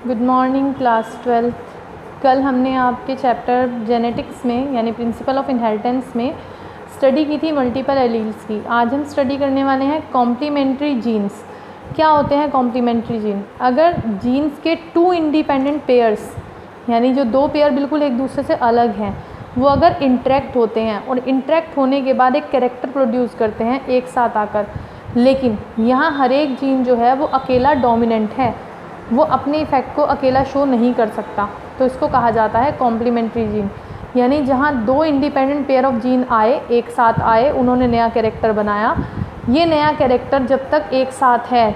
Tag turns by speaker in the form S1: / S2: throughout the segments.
S1: Good morning class 12th। कल हमने आपके चैप्टर जेनेटिक्स में यानी प्रिंसिपल ऑफ इनहेरिटेंस में स्टडी की थी मल्टीपल एलील्स की। आज हम स्टडी करने वाले हैं कॉम्प्लीमेंट्री जीन्स। क्या होते हैं कॉम्प्लीमेंट्री जीन? अगर जीन्स के टू इंडिपेंडेंट पेयर्स यानी जो दो पेयर बिल्कुल एक दूसरे से अलग हैं वो अगर इंटरेक्ट होते हैं और इंटरेक्ट होने के बाद एक कैरेक्टर प्रोड्यूस करते हैं एक साथ आकर, लेकिन यहाँ हर एक जीन जो है वो अकेला डोमिनेंट है, वो अपने इफ़ेक्ट को अकेला शो नहीं कर सकता, तो इसको कहा जाता है कॉम्प्लीमेंट्री जीन। यानी जहाँ दो इंडिपेंडेंट पेयर ऑफ जीन आए, एक साथ आए, उन्होंने नया कैरेक्टर बनाया। ये नया कैरेक्टर जब तक एक साथ है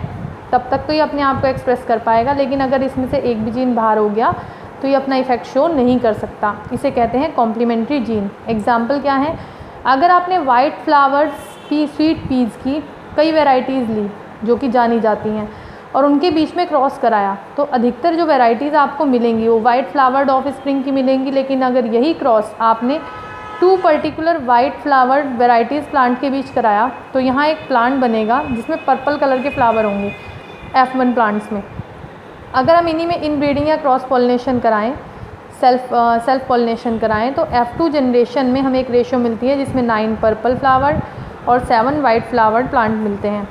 S1: तब तक तो ये अपने आप को एक्सप्रेस कर पाएगा, लेकिन अगर इसमें से एक भी जीन बाहर हो गया तो ये अपना इफ़ेक्ट शो नहीं कर सकता। इसे कहते हैं कॉम्प्लीमेंट्री जीन। एग्जाम्पल क्या है? अगर आपने वाइट फ्लावर्स की स्वीट पीज़ की कई वेराइटीज़ ली जो कि जानी जाती हैं और उनके बीच में क्रॉस कराया, तो अधिकतर जो वैरायटीज़ आपको मिलेंगी वो वाइट फ्लावर्ड ऑफ स्प्रिंग की मिलेंगी। लेकिन अगर यही क्रॉस आपने two particular white flowered varieties plant के बीच कराया तो यहाँ एक प्लांट बनेगा जिसमें पर्पल कलर के फ्लावर होंगे F1 प्लांट्स में। अगर हम इन्हीं में इनब्रीडिंग या क्रॉस पॉलिनेशन कराएं, सेल्फ पॉलिनेशन कराएं, तो F2 जनरेशन में हमें एक रेशियो मिलती है जिसमें 9 पर्पल फ्लावर्ड और 7 वाइट फ्लावर्ड प्लांट मिलते हैं।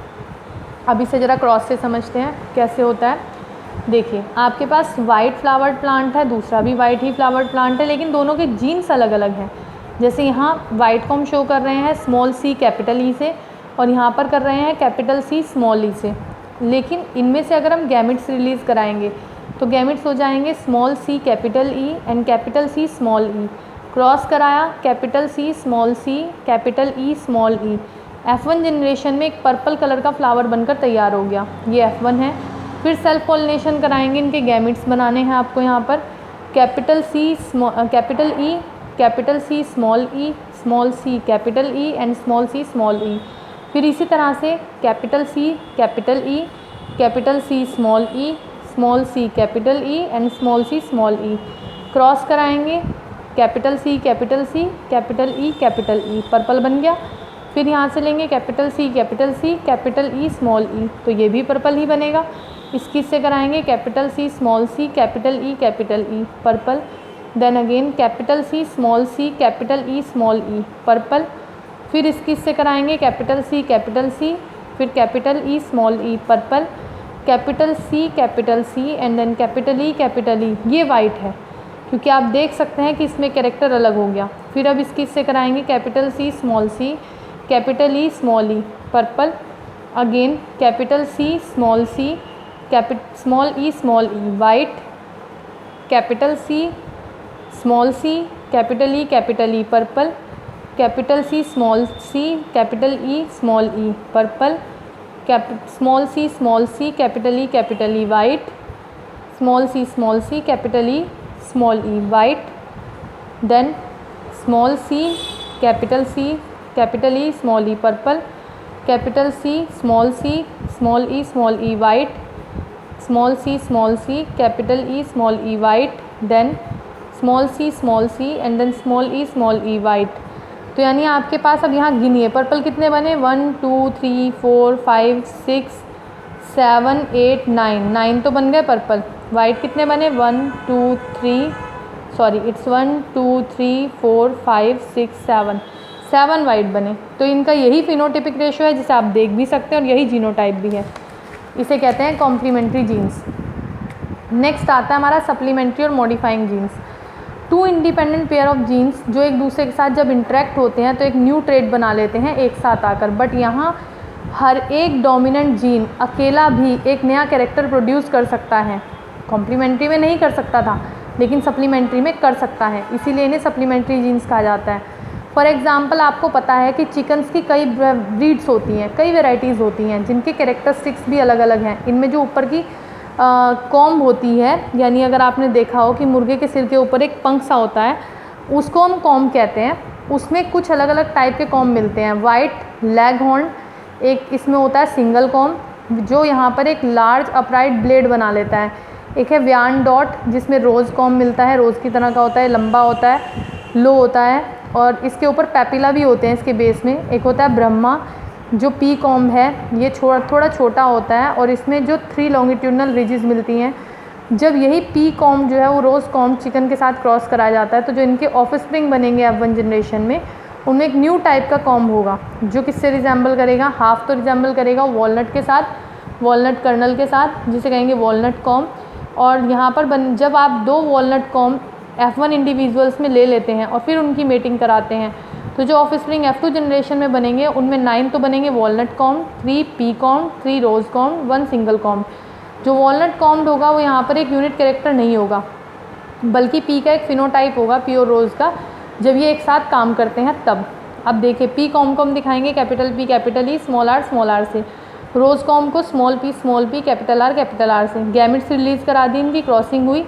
S1: अब इसे ज़रा क्रॉस से समझते हैं कैसे होता है। देखिए, आपके पास वाइट फ्लावर्ड प्लांट है, दूसरा भी वाइट ही फ्लावर्ड प्लांट है, लेकिन दोनों के जीन्स अलग अलग हैं। जैसे यहाँ वाइट को हम शो कर रहे हैं स्मॉल c कैपिटल E से और यहाँ पर कर रहे हैं कैपिटल C स्मॉल e से। लेकिन इनमें से अगर हम गैमेट्स रिलीज़ कराएंगे तो गैमेट्स हो जाएंगे small c capital E and capital C small e। Cross कराया capital C small c capital E small e। F1 generation में एक पर्पल कलर का फ्लावर बनकर तैयार हो गया, ये F1 है। फिर सेल्फ पॉलिनेशन कराएंगे, इनके गैमेट्स बनाने हैं आपको यहाँ पर capital E capital C small e, small c capital E and small c small e। फिर इसी तरह से capital C capital E capital C small e, small c capital E and small c small e। Cross कराएंगे capital C capital C capital E capital E, purple बन गया। फिर यहाँ से लेंगे capital C capital E small e, तो ये भी पर्पल ही बनेगा। इसकी से कराएंगे capital C small c capital E purple. Then again capital C small c capital E small e, purple. फिर इसकी से कराएंगे कैपिटल C फिर capital E small e, purple. Capital C and then capital E, ये white है क्योंकि आप देख सकते हैं कि इसमें कैरेक्टर अलग हो गया। फिर अब इसकी से कराएंगे capital C small c capital E small e, purple. Again capital C small e small e, white. Capital C small c capital E purple. Capital C small c capital E small e, purple. Small c capital E white. Small c capital E small e, white. Then small c capital E small e, purple. Capital C small e small e, white. Small c capital E small e, white. Then small c and then small e, white. तो यानी आपके पास अब यहाँ गिनिए purple कितने बने, 1 2 3 4 5 6 7 8 9 तो बन गए पर्पल। वाइट कितने बने, 1 2 3 4 5 6 7 वाइट बने। तो इनका यही फिनोटिपिक रेशियो है जिसे आप देख भी सकते हैं और यही जीनोटाइप भी है। इसे कहते हैं कॉम्प्लीमेंट्री जीन्स। नेक्स्ट आता है हमारा सप्लीमेंट्री और modifying genes. Two independent pair of genes जो एक दूसरे के साथ जब इंटरेक्ट होते हैं तो एक न्यू ट्रेट बना लेते हैं एक साथ आकर, बट यहाँ हर एक डोमिनेंट जीन अकेला भी एक नया कैरेक्टर प्रोड्यूस कर सकता है। कॉम्प्लीमेंट्री में नहीं कर सकता था लेकिन सप्लीमेंट्री में कर सकता है, इसीलिए इन्हें सप्लीमेंट्री जीन्स कहा जाता है। फॉर एग्जांपल आपको पता है कि चिकन्स की कई ब्रीड्स होती हैं, कई वेराइटीज़ होती हैं जिनके कैरेक्टरिस्टिक्स भी अलग अलग हैं। इनमें जो ऊपर की कॉम्ब होती है, यानी अगर आपने देखा हो कि मुर्गे के सिर के ऊपर एक पंख सा होता है, उसको हम कॉम्ब कहते हैं। उसमें कुछ अलग अलग टाइप के कॉम्ब मिलते हैं। वाइट लेग हॉर्न एक इसमें होता है सिंगल कॉम्ब जो यहाँ पर एक लार्ज अपराइट ब्लेड बना लेता है। एक है व्यान डॉट जिसमें रोज़ कॉम्ब मिलता है, रोज़ की तरह का होता है, लंबा होता है, लो होता है और इसके ऊपर पैपिला भी होते हैं इसके बेस में। एक होता है ब्रह्मा जो पी कॉम्ब है, ये थोड़ा छोटा होता है और इसमें जो 3 लॉन्गिट्यूडनल रिजेस मिलती हैं जब यही पी कॉम्ब जो है वो रोज़ कॉम्ब चिकन के साथ क्रॉस कराया जाता है, तो जो इनके ऑफस्प्रिंग बनेंगे F1 जनरेशन में, उनमें एक न्यू टाइप का कॉम्ब होगा जो किससे रिजेंबल करेगा, हाफ तो रिजेंबल करेगा वॉलनट के साथ, वॉलनट कर्नल के साथ, जिसे कहेंगे वॉलनट कॉम्ब। और यहाँ पर जब आप 2 वॉलनट कॉम्ब F1 इंडिविजुअल्स में ले लेते हैं और फिर उनकी मेटिंग कराते हैं, तो जो ऑफस्प्रिंग F2 जनरेशन में बनेंगे उनमें 9 तो बनेंगे वॉलनट कॉम्ब, 3 पी कॉम्ब, 3 रोज़ कॉम्ब, 1 सिंगल कॉम्ब। जो वॉलनट कॉम्ब होगा वो यहाँ पर एक यूनिट कैरेक्टर नहीं होगा, बल्कि पी का एक फिनोटाइप होगा, पी और रोज़ का, जब ये एक साथ काम करते हैं तब। अब देखिए पी कॉम्ब को हम दिखाएंगे capital P capital E small R से, रोज़ कॉम्ब को स्मॉल पी कैपिटल आर से। गैमेट्स रिलीज़ करा दी, इनकी क्रॉसिंग हुई,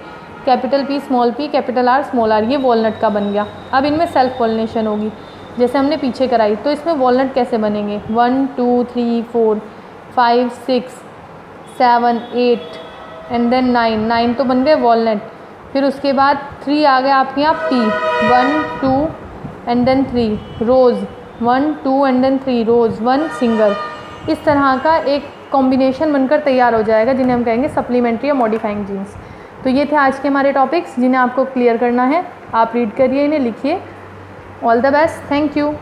S1: capital P capital R small R, ये वॉलनट का बन गया। अब इनमें सेल्फ पॉलिनेशन होगी जैसे हमने पीछे कराई। तो इसमें वॉलनट कैसे बनेंगे, 1 2 3 4 5 6 7 8 एंड देन 9 तो बन गए वॉलनट। फिर उसके बाद 3 आ गए आपके यहाँ P, 1 2 and then 3 rows, 1 2 and then 3 rows, 1 single. इस तरह का एक कॉम्बिनेशन बनकर तैयार हो जाएगा जिन्हें हम कहेंगे सप्लीमेंट्री या मॉडिफाइंग जीन्स। तो ये थे आज के हमारे टॉपिक्स जिन्हें आपको क्लियर करना है। आप रीड करिए, इन्हें लिखिए। All the best, thank you.